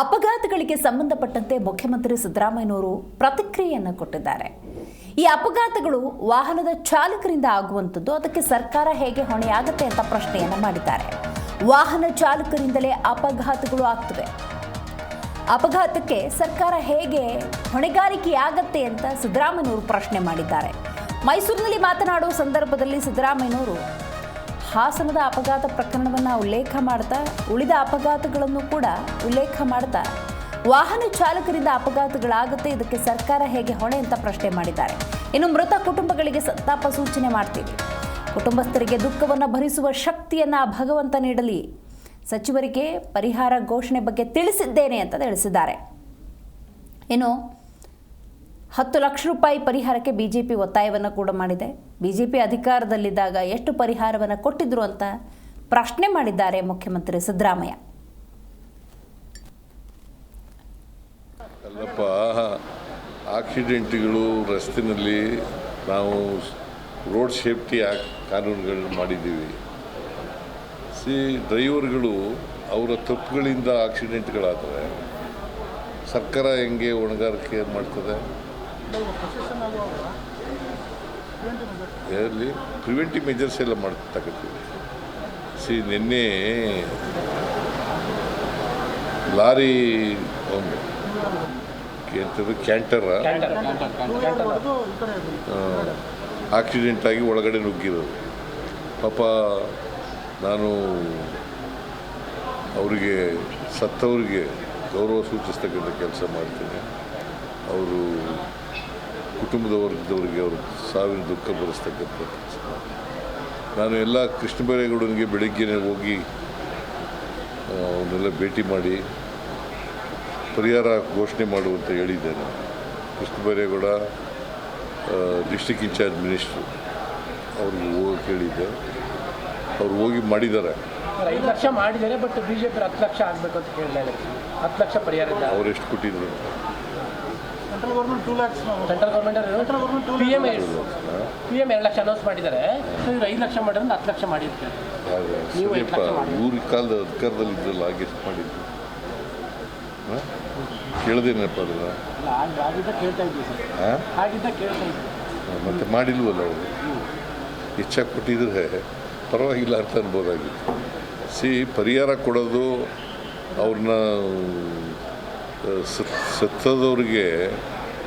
ಅಪಘಾತಗಳಿಗೆ ಸಂಬಂಧಪಟ್ಟಂತೆ ಮುಖ್ಯಮಂತ್ರಿ ಸಿದ್ದರಾಮಯ್ಯನವರು ಪ್ರತಿಕ್ರಿಯೆಯನ್ನು ಕೊಟ್ಟಿದ್ದಾರೆ. ಈ ಅಪಘಾತಗಳು ವಾಹನದ ಚಾಲಕರಿಂದ ಆಗುವಂಥದ್ದು, ಅದಕ್ಕೆ ಸರ್ಕಾರ ಹೇಗೆ ಹೊಣೆಯಾಗುತ್ತೆ ಅಂತ ಪ್ರಶ್ನೆಯನ್ನು ಮಾಡಿದ್ದಾರೆ. ವಾಹನ ಚಾಲಕರಿಂದಲೇ ಅಪಘಾತಗಳು ಆಗ್ತವೆ, ಅಪಘಾತಕ್ಕೆ ಸರ್ಕಾರ ಹೇಗೆ ಹೊಣೆಗಾರಿಕೆಯಾಗತ್ತೆ ಅಂತ ಸಿದ್ದರಾಮಯ್ಯನವರು ಪ್ರಶ್ನೆ ಮಾಡಿದ್ದಾರೆ. ಮೈಸೂರಿನಲ್ಲಿ ಮಾತನಾಡುವ ಸಂದರ್ಭದಲ್ಲಿ ಸಿದ್ದರಾಮಯ್ಯನವರು ಹಾಸನದ ಅಪಘಾತ ಪ್ರಕರಣವನ್ನು ಉಲ್ಲೇಖ ಮಾಡ್ತಾ ಉಳಿದ ಅಪಘಾತಗಳನ್ನು ಕೂಡ ಉಲ್ಲೇಖ ಮಾಡ್ತಾ ವಾಹನ ಚಾಲಕರಿಂದ ಅಪಘಾತಗಳಾಗುತ್ತೆ, ಇದಕ್ಕೆ ಸರ್ಕಾರ ಹೇಗೆ ಹೊಣೆ ಅಂತ ಪ್ರಶ್ನೆ ಮಾಡಿದ್ದಾರೆ. ಇನ್ನು ಮೃತ ಕುಟುಂಬಗಳಿಗೆ ಸಂತಾಪ ಸೂಚನೆ ಮಾಡ್ತೀವಿ, ಕುಟುಂಬಸ್ಥರಿಗೆ ದುಃಖವನ್ನು ಭರಿಸುವ ಶಕ್ತಿಯನ್ನು ಭಗವಂತ ನೀಡಲಿ, ಸಚಿವರಿಗೆ ಪರಿಹಾರ ಘೋಷಣೆ ಬಗ್ಗೆ ತಿಳಿಸಿದ್ದೇನೆ ಅಂತ ತಿಳಿಸಿದ್ದಾರೆ. ಇನ್ನು 10 ಲಕ್ಷ ರೂಪಾಯಿ ಪರಿಹಾರಕ್ಕೆ ಬಿಜೆಪಿ ಒತ್ತಾಯವನ್ನು ಕೂಡ ಮಾಡಿದೆ. ಬಿಜೆಪಿ ಅಧಿಕಾರದಲ್ಲಿದ್ದಾಗ ಎಷ್ಟು ಪರಿಹಾರವನ್ನು ಕೊಟ್ಟಿದ್ರು ಅಂತ ಪ್ರಶ್ನೆ ಮಾಡಿದ್ದಾರೆ ಮುಖ್ಯಮಂತ್ರಿ ಸಿದ್ದರಾಮಯ್ಯ. ಅಲ್ಲಪ್ಪ, ಆಕ್ಸಿಡೆಂಟ್ಗಳು ರಸ್ತೆಯಲ್ಲಿ ನಾವು ರೋಡ್ ಸೇಫ್ಟಿ ಆ್ಯಕ್ಟ್ ಕಾನೂನುಗಳನ್ನ ಮಾಡಿದ್ದೀವಿ. ಡ್ರೈವರ್ಗಳು ಅವರ ತಪ್ಪುಗಳಿಂದ ಆಕ್ಸಿಡೆಂಟ್ಗಳಾದರೆ ಸರ್ಕಾರ ಹೆಂಗೆ ಹೊಣೆಗಾರಿಕೆ ಮಾಡ್ತದೆ? ಎಲ್ಲಿ ಪ್ರಿವೆಂಟಿವ್ ಮೆಜರ್ಸ್ ಎಲ್ಲ ತಗೋತೀವಿ. ನಿನ್ನೆ ಲಾರಿ ಕ್ಯಾಂಟರ್ ಆಕ್ಸಿಡೆಂಟ್ ಆಗಿ ಒಳಗಡೆ ನುಗ್ಗಿರೋದು. ಪಾಪ ನಾನು ಅವರಿಗೆ ಸತ್ತವರಿಗೆ ಗೌರವ ಸೂಚಿಸ್ತಕ್ಕಂಥ ಕೆಲಸ ಮಾಡ್ತೀನಿ. ಅವರು ಕುಟುಂಬದ ವರ್ಗದವರಿಗೆ ಅವರು ಸಾವಿನ ದುಃಖ ಭರಿಸ್ತಕ್ಕಂಥ ಕೆಲಸ. ನಾನು ಎಲ್ಲ ಕೃಷ್ಣ ಬೈರೇಗೌಡನಿಗೆ ಬೆಳಗ್ಗೆನೇ ಹೋಗಿ ಅವನ್ನೆಲ್ಲ ಭೇಟಿ ಮಾಡಿ ಪರಿಹಾರ ಘೋಷಣೆ ಮಾಡುವಂತ ಹೇಳಿದ್ದೇನೆ. Krishna Byregowda district incharge minister ಅವ್ರಿಗೆ ಹೋಗಿ ಹೇಳಿದ್ದೆ. ಅವ್ರು ಹೋಗಿ ಮಾಡಿದ್ದಾರೆ. 5 ಲಕ್ಷ ಮಾಡಿದ್ದಾರೆ, ಬಟ್ ಬಿಜೆಪಿ 10 ಲಕ್ಷ ಆಗಬೇಕು ಅಂತ ಕೇಳಿಲ್ಲ. 10 ಲಕ್ಷ ಪರಿಹಾರ ಅವ್ರು ಎಷ್ಟು ಕೊಟ್ಟಿದ್ರು? Central government PM 2 lakh announce ಮಾಡಿದ್ದಾರೆ. ಇವ್ರು 5 ಲಕ್ಷ ಮಾಡಿದ್ರೆ 10 ಲಕ್ಷ ಮಾಡಿರ್ತಾರೆ. ಇವ್ರ ಕಾಲದ ಅಧಿಕಾರದಲ್ಲಿ ಇದ್ರಲ್ಲ, ಹಾಗೆ ಎಷ್ಟು ಮಾಡಿದ್ರು ಕೇಳದೇನಪ್ಪ ಅದನ್ನ? ಕೇಳ್ತಾ ಇದ್ವಿ ಸರ್, ಹಾಗಿದ್ದ ಕೇಳ್ತಾ ಇದ್ವಿ. ಮತ್ತೆ ಮಾಡಿಲ್ವಲ್ಲ ಅವರು. ಹೆಚ್ಚಾಗಿ ಕೊಟ್ಟಿದ್ರೆ ಪರವಾಗಿಲ್ಲ ಅಂತ ಅನ್ಬೋದಾಗಿತ್ತು. ಪರಿಹಾರ ಕೊಡೋದು ಅವ್ರನ್ನ ಸತ್ತದವ್ರಿಗೆ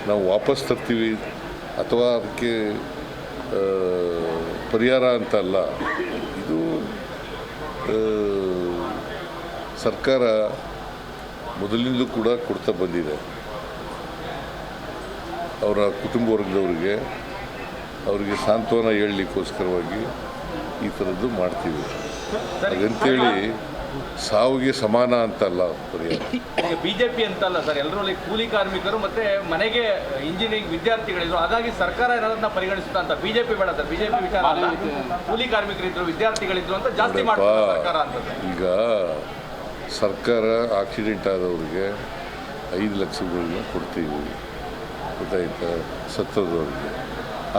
ನಾವು ವಾಪಸ್ ತರ್ತೀವಿ ಅಥವಾ ಅದಕ್ಕೆ ಪರಿಹಾರ ಅಂತ ಅಲ್ಲ. ಇದು ಸರ್ಕಾರ ಮೊದಲಿಂದಲೂ ಕೂಡ ಕೊಡ್ತಾ ಬಂದಿದೆ. ಅವರ ಕುಟುಂಬ ವರ್ಗದವರಿಗೆ ಅವರಿಗೆ ಸಾಂತ್ವನ ಹೇಳಲಿಕ್ಕೋಸ್ಕರವಾಗಿ ಈ ಥರದ್ದು ಮಾಡ್ತೀವಿ. ಹಾಗಂತೇಳಿ ಸಾವಿಗೆ ಸಮಾನ ಅಂತಲ್ಲ ಪರಿಹಾರ. ಬಿಜೆಪಿ ಅಂತಲ್ಲ ಸರ್, ಎಲ್ಲರೂ ಕೂಲಿ ಕಾರ್ಮಿಕರು ಮತ್ತೆ ಮನೆಗೆ ಇಂಜಿನಿಯರಿಂಗ್ ವಿದ್ಯಾರ್ಥಿಗಳಿದ್ರು, ಹಾಗಾಗಿ ಸರ್ಕಾರ ಏನಾದ್ರನ್ನ ಪರಿಗಣಿಸುತ್ತಾ ಅಂತ. ಬಿಜೆಪಿ ಬೇಡ ಸರ್, ಬಿಜೆಪಿ ವಿಚಾರ ಅಲ್ಲ. ಕೂಲಿ ಕಾರ್ಮಿಕರಿದ್ರು, ವಿದ್ಯಾರ್ಥಿಗಳಿದ್ರು ಅಂತ ಜಾಸ್ತಿ ಮಾಡ್ತಾರೆ ಸರ್ಕಾರ ಅಂತ. ಈಗ ಸರ್ಕಾರ ಆಕ್ಸಿಡೆಂಟ್ ಆದವ್ರಿಗೆ 5 ಲಕ್ಷಗಳನ್ನ ಕೊಡ್ತೀವಿ, ಗೊತ್ತಾಯ್ತಾ? ಸತ್ತದವ್ರಿಗೆ,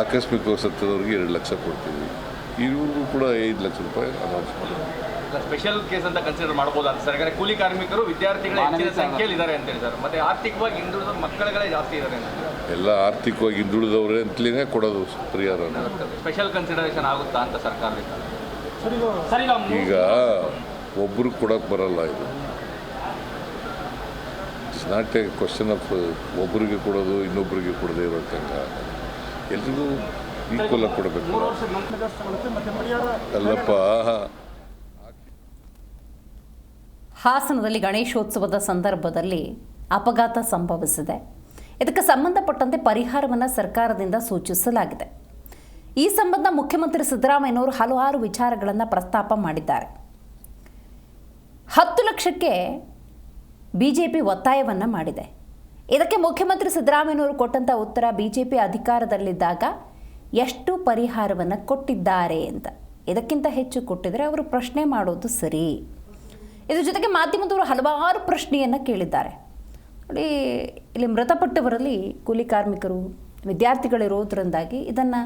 ಆಕಸ್ಮಿಕವಾಗಿ ಸತ್ತದವ್ರಿಗೆ 2 ಲಕ್ಷ ಕೊಡ್ತೀವಿ. ಇವ್ರಿಗೂ ಕೂಡ 5 ಲಕ್ಷ ರೂಪಾಯಿ ಅನೌನ್ಸ್ ಮಾಡ್ತೀವಿ. ಸ್ಪೆಷಲ್ ಕೇಸ್ ಅಂತ ಕನ್ಸಿಡರ್ ಮಾಡ್ಬೋದು ಅಂತ ಸರ್. ಯಾಕಂದ್ರೆ ಕೂಲಿ ಕಾರ್ಮಿಕರು ವಿದ್ಯಾರ್ಥಿಗಳು ಹೆಚ್ಚಿನ ಸಂಖ್ಯೆಯಲ್ಲಿ ಇದ್ದಾರೆ ಅಂತೇಳಿ ಸರ್. ಮತ್ತೆ ಆರ್ಥಿಕವಾಗಿ ಹಿಂದುಳಿದ ಮಕ್ಕಳುಗಳೇ ಜಾಸ್ತಿ ಇದ್ದಾರೆ. ಎಲ್ಲ ಆರ್ಥಿಕವಾಗಿ ಹಿಂದುಳಿದವ್ರೆ ಅಂತಲೇ ಕೊಡೋದು ಪರಿಹಾರ. ಸ್ಪೆಷಲ್ ಕನ್ಸಿಡರೇಷನ್ ಆಗುತ್ತಾ ಅಂತ ಸರ್ಕಾರದಿಂದ? ಈಗ ಒಬ್ಬರು ಕೊಡೋಕೆ ಬರಲ್ಲ. ಇದು it's not A question of ಒಬ್ಬರಿಗೆ ಕೊಡೋದು ಇನ್ನೊಬ್ಬರಿಗೆ ಕೊಡದೇ ಇರೋಕ್ಕಂಗ. ಎಲ್ರಿಗೂ ಈಕ್ವಲ್ ಆಗಿ ಕೊಡಬೇಕು ಅಲ್ಲಪ್ಪ. ಹಾಸನದಲ್ಲಿ ಗಣೇಶೋತ್ಸವದ ಸಂದರ್ಭದಲ್ಲಿ ಅಪಘಾತ ಸಂಭವಿಸಿದೆ. ಇದಕ್ಕೆ ಸಂಬಂಧಪಟ್ಟಂತೆ ಪರಿಹಾರವನ್ನು ಸರ್ಕಾರದಿಂದ ಸೂಚಿಸಲಾಗಿದೆ. ಈ ಸಂಬಂಧ ಮುಖ್ಯಮಂತ್ರಿ ಸಿದ್ದರಾಮಯ್ಯನವರು ಹಲವಾರು ವಿಚಾರಗಳನ್ನು ಪ್ರಸ್ತಾಪ ಮಾಡಿದ್ದಾರೆ. 10 ಲಕ್ಷಕ್ಕೆ ಬಿಜೆಪಿ ಒತ್ತಾಯವನ್ನು ಮಾಡಿದೆ. ಇದಕ್ಕೆ ಮುಖ್ಯಮಂತ್ರಿ ಸಿದ್ದರಾಮಯ್ಯನವರು ಕೊಟ್ಟಂಥ ಉತ್ತರ, ಬಿಜೆಪಿ ಅಧಿಕಾರದಲ್ಲಿದ್ದಾಗ ಎಷ್ಟು ಪರಿಹಾರವನ್ನು ಕೊಟ್ಟಿದ್ದಾರೆ ಅಂತ. ಇದಕ್ಕಿಂತ ಹೆಚ್ಚು ಕೊಟ್ಟಿದ್ರೆ ಅವರು ಪ್ರಶ್ನೆ ಮಾಡೋದು ಸರಿ. ಇದ್ರ ಜೊತೆಗೆ ಮಾಧ್ಯಮದವರು ಹಲವಾರು ಪ್ರಶ್ನೆಯನ್ನು ಕೇಳಿದ್ದಾರೆ. ನೋಡಿ, ಇಲ್ಲಿ ಮೃತಪಟ್ಟವರಲ್ಲಿ ಕೂಲಿ ಕಾರ್ಮಿಕರು, ವಿದ್ಯಾರ್ಥಿಗಳಿರೋದ್ರಿಂದಾಗಿ ಇದನ್ನು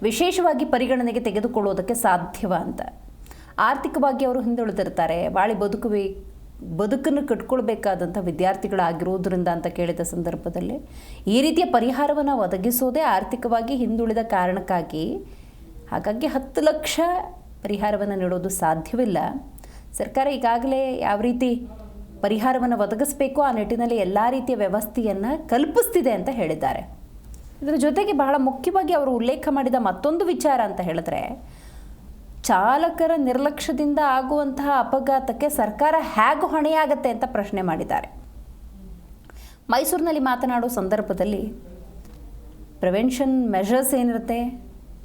ವಿಶೇಷವಾಗಿ ಪರಿಗಣನೆಗೆ ತೆಗೆದುಕೊಳ್ಳೋದಕ್ಕೆ ಸಾಧ್ಯವ ಅಂತ. ಆರ್ಥಿಕವಾಗಿ ಅವರು ಹಿಂದುಳಿದಿರ್ತಾರೆ, ಬಾಳಿ ಬದುಕನ್ನು ಕಟ್ಕೊಳ್ಬೇಕಾದಂಥ ವಿದ್ಯಾರ್ಥಿಗಳಾಗಿರೋದ್ರಿಂದ ಅಂತ ಕೇಳಿದ ಸಂದರ್ಭದಲ್ಲಿ ಈ ರೀತಿಯ ಪರಿಹಾರವನ್ನು ಒದಗಿಸೋದೇ ಆರ್ಥಿಕವಾಗಿ ಹಿಂದುಳಿದ ಕಾರಣಕ್ಕಾಗಿ. ಹಾಗಾಗಿ 10 ಲಕ್ಷ ಪರಿಹಾರವನ್ನು ನೀಡೋದು ಸಾಧ್ಯವಿಲ್ಲ. ಸರ್ಕಾರ ಈಗಾಗಲೇ ಯಾವ ರೀತಿ ಪರಿಹಾರವನ್ನು ಒದಗಿಸಬೇಕು ಆ ನಿಟ್ಟಿನಲ್ಲಿ ಎಲ್ಲ ರೀತಿಯ ವ್ಯವಸ್ಥೆಯನ್ನು ಕಲ್ಪಿಸ್ತಿದೆ ಅಂತ ಹೇಳಿದ್ದಾರೆ. ಇದರ ಜೊತೆಗೆ ಬಹಳ ಮುಖ್ಯವಾಗಿ ಅವರು ಉಲ್ಲೇಖ ಮಾಡಿದ ಮತ್ತೊಂದು ವಿಚಾರ ಅಂತ ಹೇಳಿದ್ರೆ, ಚಾಲಕರ ನಿರ್ಲಕ್ಷ್ಯದಿಂದ ಆಗುವಂತಹ ಅಪಘಾತಕ್ಕೆ ಸರ್ಕಾರ ಹೇಗೆ ಹೊಣೆಯಾಗತ್ತೆ ಅಂತ ಪ್ರಶ್ನೆ ಮಾಡಿದ್ದಾರೆ. ಮೈಸೂರಿನಲ್ಲಿ ಮಾತನಾಡೋ ಸಂದರ್ಭದಲ್ಲಿ ಪ್ರಿವೆನ್ಷನ್ ಮೆಷರ್ಸ್ ಏನಿರುತ್ತೆ,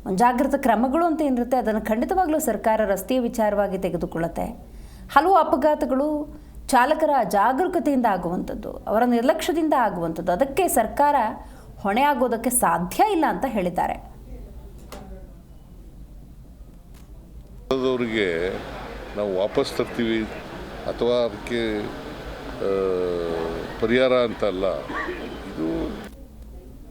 ಮುಂಜಾಗ್ರತಾ ಕ್ರಮಗಳು ಅಂತ ಏನಿರುತ್ತೆ, ಅದನ್ನು ಖಂಡಿತವಾಗ್ಲೂ ಸರ್ಕಾರ ರಸ್ತೆಯ ವಿಚಾರವಾಗಿ ತೆಗೆದುಕೊಳ್ಳುತ್ತೆ. ಹಲವು ಅಪಘಾತಗಳು ಚಾಲಕರ ಅಜಾಗರೂಕತೆಯಿಂದ ಆಗುವಂಥದ್ದು, ಅವರ ನಿರ್ಲಕ್ಷ್ಯದಿಂದ ಆಗುವಂಥದ್ದು. ಅದಕ್ಕೆ ಸರ್ಕಾರ ಹೊಣೆ ಆಗೋದಕ್ಕೆ ಸಾಧ್ಯ ಇಲ್ಲ ಅಂತ ಹೇಳಿದ್ದಾರೆ. ಅವರಿಗೆ ನಾವು ವಾಪಸ್ ತರ್ತೀವಿ ಅಥವಾ ಅದಕ್ಕೆ ಪರಿಹಾರ ಅಂತ ಅಲ್ಲ,